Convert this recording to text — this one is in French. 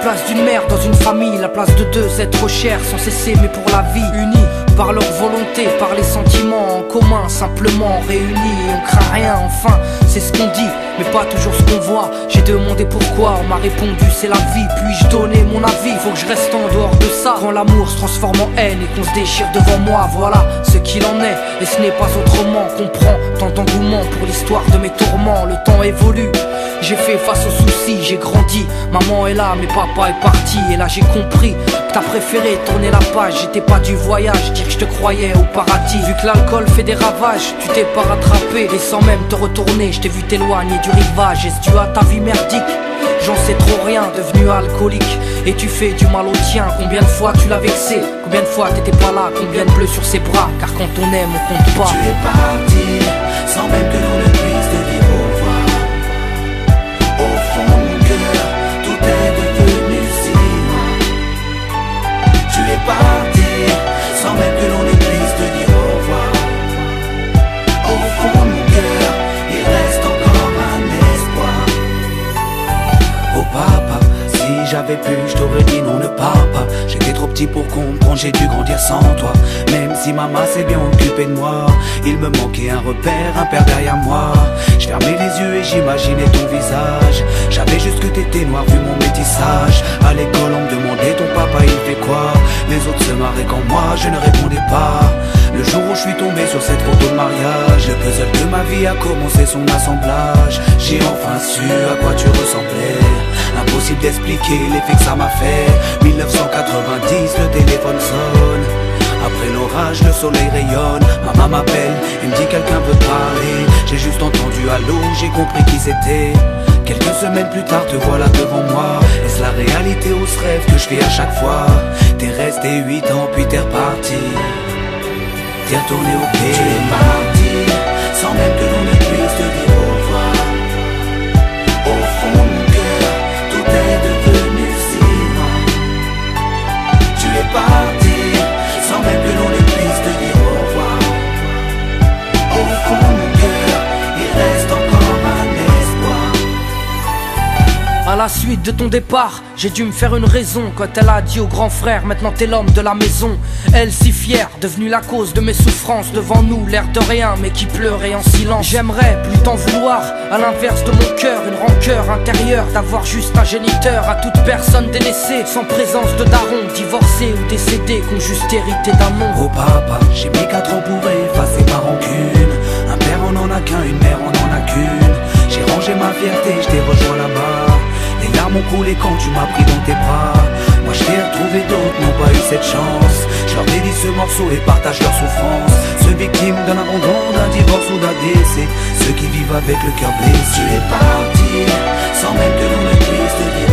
place d'une mère dans une famille, la place de deux êtres chers sans cesser mais pour la vie, unis par leur volonté, par les sentiments en commun, simplement réunis et on craint rien. Enfin, c'est ce qu'on dit, mais pas toujours ce qu'on voit. J'ai demandé pourquoi, on m'a répondu c'est la vie. Puis-je donner mon avis? Faut que je reste en dehors de ça. Quand l'amour se transforme en haine et qu'on se déchire devant moi, voilà ce qu'il en est. Et ce n'est pas autrement. Comprends tant d'engouement pour l'histoire de mes tourments. Le temps évolue, j'ai fait face aux soucis, j'ai grandi. Maman est là, mais papa est parti. Et là j'ai compris que t'as préféré tourner la page. J'étais pas du voyage, dire que je te croyais au paradis. Vu que l'alcool fait des ravages, tu t'es pas rattrapé. Et sans même te retourner, je t'ai vu t'éloigner du rivage. Est-ce dû à ta vie merdique? J'en sais trop rien, devenu alcoolique. Et tu fais du mal au tien. Combien de fois tu l'as vexé? Combien de fois t'étais pas là? Combien de bleus sur ses bras? Car quand on aime, on compte pas. Tu es parti, sans même que l'on ne puisse te dire au revoir. Au fond de mon cœur, tout est devenu si loin. Tu es parti, sans même que l'on ne puisse te dire au revoir. Au fond de mon cœur, il reste encore un espoir. Oh papa, si j'avais pu, je t'aurais dit non, ne pars pas. J'étais trop petit pour comprendre, j'ai dû grandir sans toi. Même si maman s'est bien occupée de moi, il me manquait un repère, un père derrière moi. Je fermais les yeux et j'imaginais ton visage. J'avais juste que t'étais noir vu mon métissage. À l'école on me demandait ton papa il fait quoi. Les autres se marraient quand moi je ne répondais pas. Le jour où je suis tombé sur cette photo de mariage, le puzzle de ma vie a commencé son assemblage. J'ai enfin su à quoi tu ressemblais. Impossible d'expliquer l'effet que ça m'a fait. 1990, le téléphone sonne. Après l'orage, le soleil rayonne. Maman m'appelle, il me dit quelqu'un veut parler. J'ai juste entendu allô, j'ai compris qui c'était. Quelques semaines plus tard, te voilà devant moi. Est-ce la réalité ou ce rêve que je fais à chaque fois? T'es resté 8 ans, puis t'es reparti. T'es retourné au quai. Tu es parti, sans même que l'on ne puisse te dire au revoir. Au fond de mon cœur, tout est devenu si loin. Tu es parti, sans même que l'on ne puisse te dire au revoir. Au fond de mon cœur, il reste encore un espoir. À la suite de ton départ, j'ai dû me faire une raison. Quand elle a dit au grand frère, maintenant t'es l'homme de la maison. Elle si fière, devenue la cause de mes souffrances. Devant nous, l'air de rien, mais qui pleurait en silence. J'aimerais plus t'en vouloir, à l'inverse de mon cœur. Une rancœur intérieure, d'avoir juste un géniteur. À toute personne délaissée, sans présence de daron. Divorcé ou décédé, qu'on juste hérité d'un nom. Oh papa, j'ai mis 4 ans pour effacer ma rancune. Un père on en a qu'un, une mère on en a qu'une. J'ai rangé ma fierté, je t'ai rejoint là-bas. Les larmes ont coulé quand tu m'as pris dans tes bras. Moi je t'ai retrouvé, d'autres n'ont pas eu cette chance. Je leur dédie ce morceau et partage leur souffrance. Ceux victimes d'un abandon, d'un divorce ou d'un décès. Ceux qui vivent avec le cœur blessé. Tu es parti, sans même que l'on ne puisse te dire